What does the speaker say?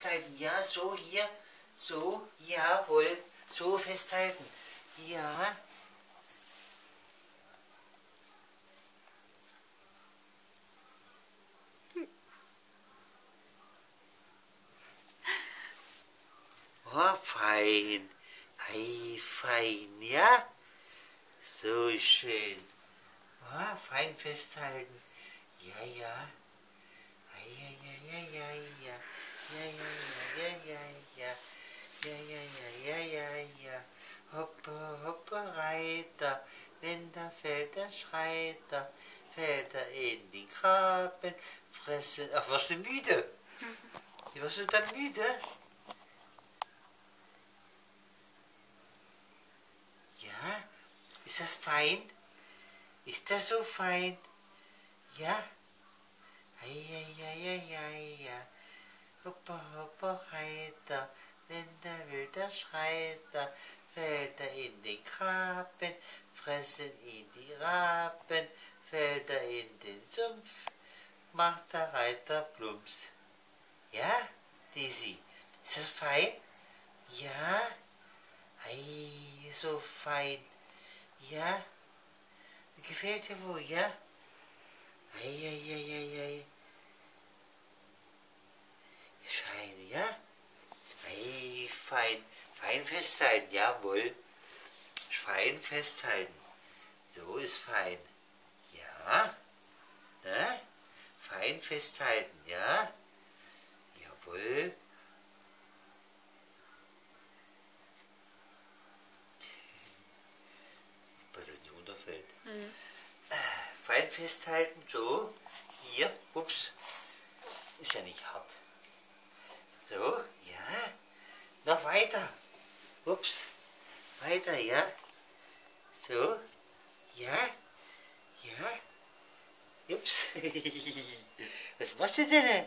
festhalten. Ja, so hier. So, jawohl. So festhalten. Ja. Oh, fein. Ei, fein, ja? So schön. Oh, fein festhalten. Ja, ja. Ei, ei, ei, ei, ei, ja. Ja, ja, ja, ja, ja, ja. Ja, ja, ja, ja, ja, ja. Hoppe, hoppe, Reiter. Wenn der fällt, dann schreit er. Fällt er in die Graben. Fresse. Ach, warst du müde? Warst du dann müde? Ja, ist das fein? Ist das so fein? Ja? Eieieiei, ja. Hoppa, hoppa, Reiter. Wenn der will, da schreit er. Fällt er in den Graben, fressen ihn die Raben. Fällt er in den Sumpf, macht der Reiter Plumps. Ja, Daisy, ist das fein? Ja? Ei, so fein. Ja? Gefällt dir wohl, ja? Eieieiei. Schein, ja? Ei, fein. Fein festhalten, jawohl. Fein festhalten. So ist fein. Ja? Ne? Fein festhalten, ja? Jawohl. Was es nicht runterfällt. Fein festhalten, so. Hier, ups. Ist ja nicht hart. So, ja. Noch weiter. Ups. Weiter, ja. So. Ja. Ja. Ups. Was machst du denn?